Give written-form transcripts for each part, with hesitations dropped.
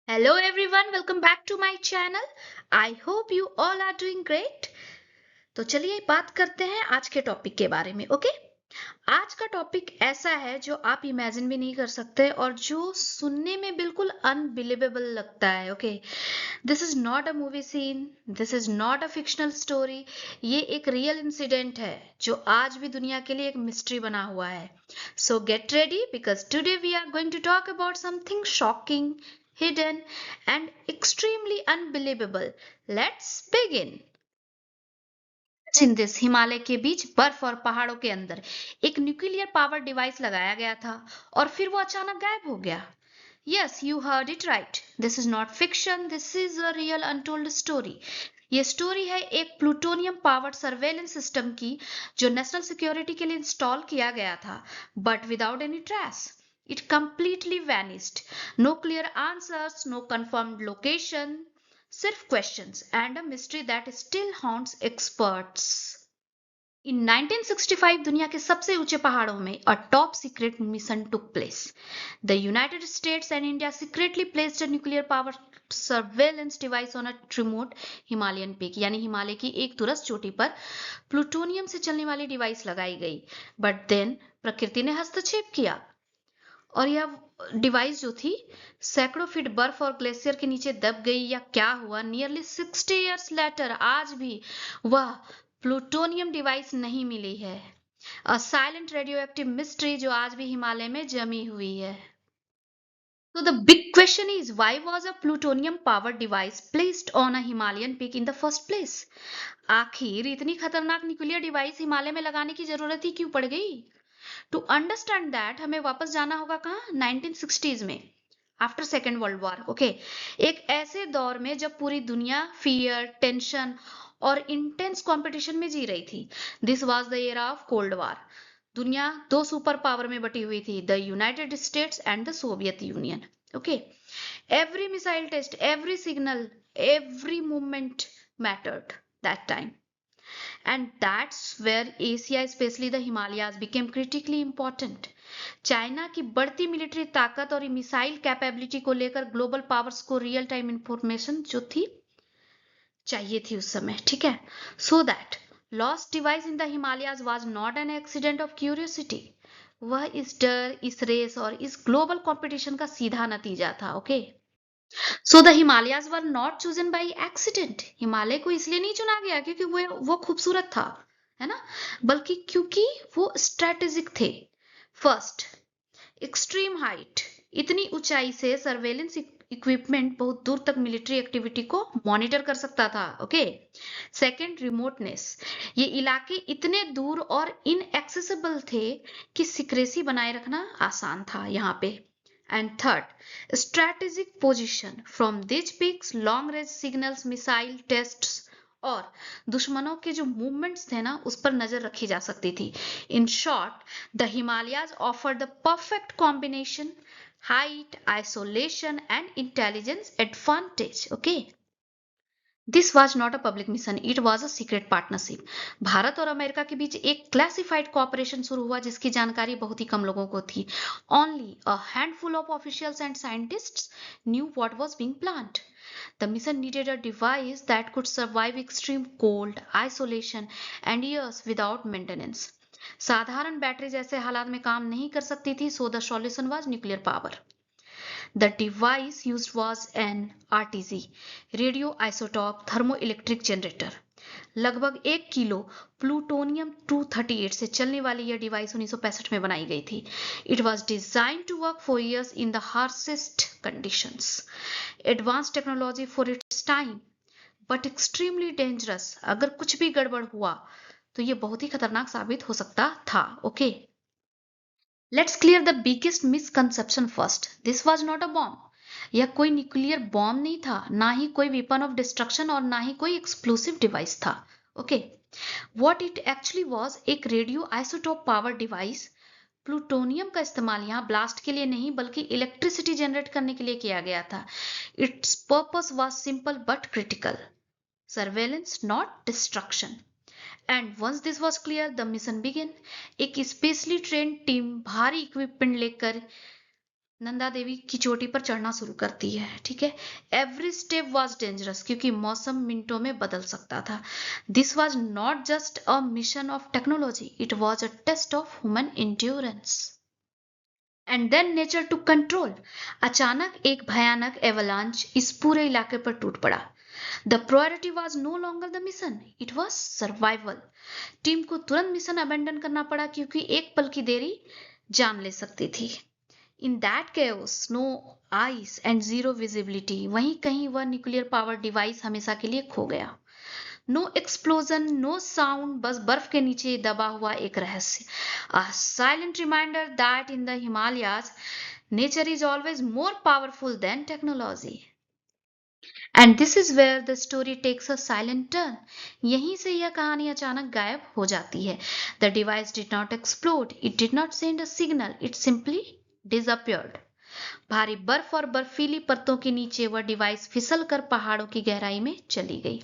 Hello everyone, welcome back to my channel. I hope you all are doing great. तो चलिए बात करते हैं आज के टॉपिक के बारे में, ओके? आज का टॉपिक ऐसा है जो आप इमेजिन भी नहीं कर सकते और जो सुनने में बिल्कुल अनबिलीवेबल लगता है, okay? This is not a movie scene, this is not a fictional story. ये एक रियल इंसिडेंट है जो आज भी दुनिया के लिए एक मिस्ट्री बना हुआ है. So get ready because today we are going to talk about something shocking, hidden, and extremely unbelievable. Let's begin. छिंदिस Himalaya के बीच बर्फ और पहाड़ों के अंदर एक न्यूक्लियर पावर डिवाइस लगाया गया था और फिर वो अचानक गायब हो गया. Yes, you heard it right. This is not fiction, this is a real untold story. ये स्टोरी है एक प्लूटोनियम पावर्ड सर्वेलेंस सिस्टम की जो नेशनल सिक्योरिटी के लिए इंस्टॉल किया गया था, but without any trace. It completely vanished. No clear answers, no confirmed location, सिर्फ questions and a mystery that still haunts experts. In 1965 दुनिया के सबसे ऊंचे पहाड़ों में a top secret mission took place. The United States and India secretly placed a nuclear power surveillance device on a remote Himalayan peak. यानी हिमालय की एक दूरस्थ चोटी पर प्लूटोनियम से चलने वाली डिवाइस लगाई गई. बट देन प्रकृति ने हस्तक्षेप किया और यह डिवाइस जो थी सैकड़ों फीट बर्फ और ग्लेशियर के नीचे दब गई या क्या हुआ. नियरली 60 इयर्स लेटर आज भी वह प्लूटोनियम डिवाइस नहीं मिली है. अ साइलेंट रेडियोएक्टिव मिस्ट्री जो आज भी हिमालय में जमी हुई है. So the big question is, why was a plutonium powered device placed on a Himalayan peak in the first place? आखिर इतनी खतरनाक न्यूक्लियर डिवाइस हिमालय में लगाने की जरूरत ही क्यों पड़ गई? टू अंडरस्टैंड दैट हमें वापस जाना होगा कहाँ? 1960s में, after second world war. Okay, एक ऐसे दौर में जब पूरी दुनिया फियर, टेंशन और इंटेंस कंपटीशन में जी रही थी. This was the era of cold war. दुनिया दो सुपर पावर में बटी हुई थी, the United states and the Soviet union. Okay, every missile test, every signal, every movement mattered that time. And that's where Asia, especially the Himalayas, became critically important. China की बढ़ती military ताकत और missile capability को लेकर global powers को real time information जो थी चाहिए थी उस समय, ठीक है. So that lost device in the Himalayas was not an accident of curiosity. वह इस डर, इस रेस और इस ग्लोबल कंपटीशन का सीधा नतीजा था. Okay, so the Himalayas were not chosen by accident. Himalaya को इसलिए नहीं चुना गया क्योंकि वो खूबसूरत था, है ना, बल्कि क्योंकि वो स्ट्रेटेजिक थे. First, extreme height. इतनी ऊंचाई से सर्वेलेंस इक्विपमेंट बहुत दूर तक मिलिट्री एक्टिविटी को मॉनिटर कर सकता था. ओके. Second, remoteness. ये इलाके इतने दूर और इनएक्सेसिबल थे कि सिक्रेसी बनाए रखना आसान था यहाँ पे. And third, strategic position. From these peaks, long range signals, missile tests और दुश्मनों के जो मूवमेंट्स थे ना उस पर नजर रखी जा सकती थी. In short, the Himalayas offer the perfect combination, height, isolation and intelligence advantage. Okay, this was not a public mission, it was a secret partnership. Bharat और अमेरिका के बीच एक क्लासिफाइड कॉपरेशन शुरू हुआ जिसकी जानकारी बहुत ही कम लोगों को थी. Only a handful of officials and scientists knew what was being planned. The mission needed a device that could survive extreme cold, isolation, and years without maintenance. साधारण बैटरी जैसे हालात में काम नहीं कर सकती थी, so the solution was nuclear power. The device used was an RTG, radioisotope thermoelectric generator. लगभग 1 किलो प्लूटोनियम 238 से चलने वाली यह डिवाइस 1965 में बनाई गई थी. It was design to work for years in the harshest conditions. Advance technology for its time but extremely dangerous. अगर कुछ भी गड़बड़ हुआ तो ये बहुत ही खतरनाक साबित हो सकता था. Okay, let's clear the biggest misconception first. This was not a bomb. यह कोई न्यूक्लियर बॉम्ब नहीं था, ना ही कोई वेपन ऑफ डिस्ट्रक्शन और ना ही कोई एक्सप्लोसिव डिवाइस था. Okay, what it actually was, एक radio isotope power device. Plutonium का इस्तेमाल यहाँ ब्लास्ट के लिए नहीं बल्कि इलेक्ट्रिसिटी जनरेट करने के लिए किया गया था. Its purpose was simple but critical, surveillance not destruction. And once this was clear the mission begin. एक स्पेशली ट्रेन टीम भारी इक्विपमेंट लेकर नंदा देवी की चोटी पर चढ़ना शुरू करती है। ठीक है, एवरी स्टेप वॉज डेंजरस क्योंकि मौसम मिनटों में बदल सकता था। This was not just a mission of technology, it was a test of human endurance and then nature to control. अचानक एक भयानक एवलांच इस पूरे इलाके पर टूट पड़ा। The priority was no longer the mission, it was survival. Team को तुरंत मिशन अबेंडन करना पड़ा क्योंकि एक पल की देरी जान ले सकती थी। In that chaos, no ice and zero visibility, वहीं कहीं वह न्यूक्लियर पावर डिवाइस हमेशा के लिए खो गया। नो एक्सप्लोजन, नो साउंड, बस बर्फ के नीचे दबा हुआ एक रहस्य। A silent reminder that in the Himalayas nature is always more powerful than technology. And this is where the story takes a silent turn. यहीं से यह कहानी अचानक गायब हो जाती है। The device did not explode, it did not send a signal, it simply disappeared. भारी बर्फ और बर्फीली परतों के नीचे वह डिवाइस फिसल कर पहाड़ों की गहराई में चली गई।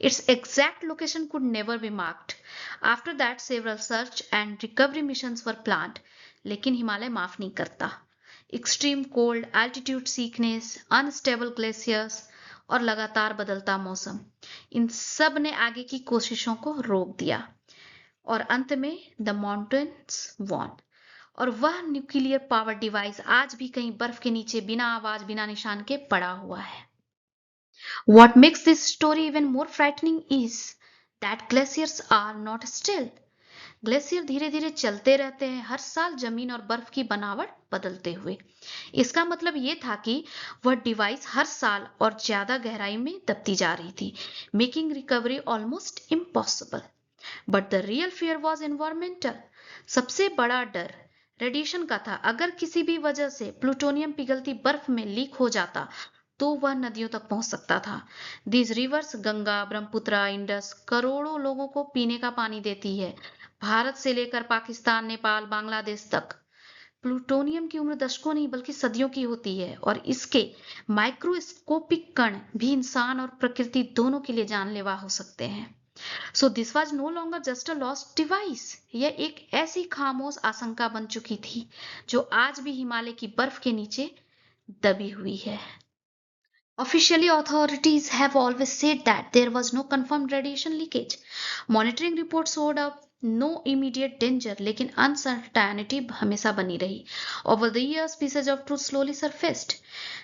Its exact location could never be marked. After that, several search and recovery missions were planned, लेकिन हिमालय माफ नहीं करता। Extreme cold, altitude sickness, unstable glaciers और लगातार बदलता मौसम, इन सब ने आगे की कोशिशों को रोक दिया। और अंत में द माउंटेन्स वॉन, और वह न्यूक्लियर पावर डिवाइस आज भी कहीं बर्फ के नीचे बिना आवाज बिना निशान के पड़ा हुआ है। What makes this story even more frightening is that glaciers are not still. Glacier धीरे धीरे चलते रहते हैं, हर साल जमीन और बर्फ की बनावट बदलते हुए। इसका मतलब ये था कि वह डिवाइस हर साल और ज्यादा गहराई में दबती जा रही थी, making recovery almost impossible. But the real fear was environmental. सबसे बड़ा डर रेडिएशन का था। अगर किसी भी वजह से प्लूटोनियम पिघलती बर्फ में लीक हो जाता तो वह नदियों तक पहुंच सकता था। These rivers, Ganga, Brahmaputra, Indus, करोड़ों लोगों को पीने का पानी देती है, भारत से लेकर पाकिस्तान, नेपाल, बांग्लादेश तक। प्लूटोनियम की उम्र दशकों नहीं बल्कि सदियों की होती है, और इसके माइक्रोस्कोपिक कण भी इंसान और प्रकृति दोनों के लिए जानलेवा हो सकते हैं। So this was no longer just a lost device. यह एक ऐसी खामोश आशंका बन चुकी थी जो आज भी हिमालय की बर्फ के नीचे दबी हुई है। Officially, authorities have always said that there was no confirmed radiation leakage. Monitoring reports showed up no immediate danger, लेकिन uncertainty हमेशा बनी रही। Over the years, pieces of truth slowly surfaced.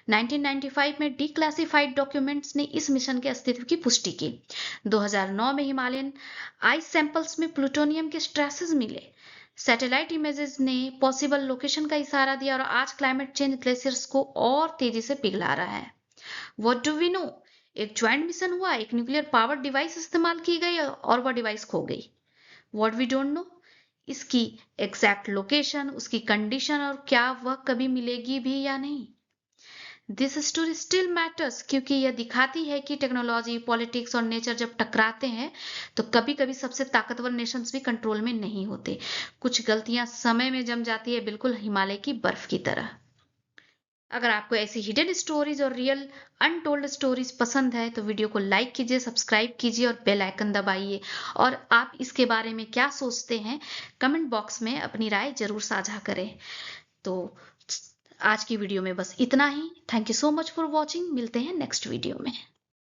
1995 में declassified documents ने इस मिशन के अस्तित्व की पुष्टि की। 2009 में हिमालयन आइस सैंपल्स में प्लूटोनियम के ट्रेसेस मिले। सैटेलाइट इमेजेस ने पॉसिबल लोकेशन का इशारा दिया, और आज क्लाइमेट चेंज ग्लेशियर्स को और तेजी से पिघला रहा है। What do we know? एक ज्वाइंट मिशन हुआ, एक न्यूक्लियर पावर डिवाइस इस्तेमाल की गई और वह डिवाइस खो गई। What we don't know? इसकी एग्जैक्ट लोकेशन, उसकी कंडीशन, और क्या वह कभी मिलेगी भी या नहीं। दिस स्टोरी स्टिल मैटर्स क्योंकि यह दिखाती है कि टेक्नोलॉजी, पॉलिटिक्स और नेचर जब टकराते हैं तो कभी कभी सबसे ताकतवर नेशंस भी कंट्रोल में नहीं होते। कुछ गलतियां समय में जम जाती है, बिल्कुल हिमालय की बर्फ की तरह। अगर आपको ऐसी हिडन स्टोरीज और रियल अनटोल्ड स्टोरीज पसंद है तो वीडियो को लाइक कीजिए, सब्सक्राइब कीजिए और बेल आइकन दबाइए। और आप इसके बारे में क्या सोचते हैं कमेंट बॉक्स में अपनी राय जरूर साझा करें। तो आज की वीडियो में बस इतना ही। Thank you so much for watching. मिलते हैं नेक्स्ट वीडियो में।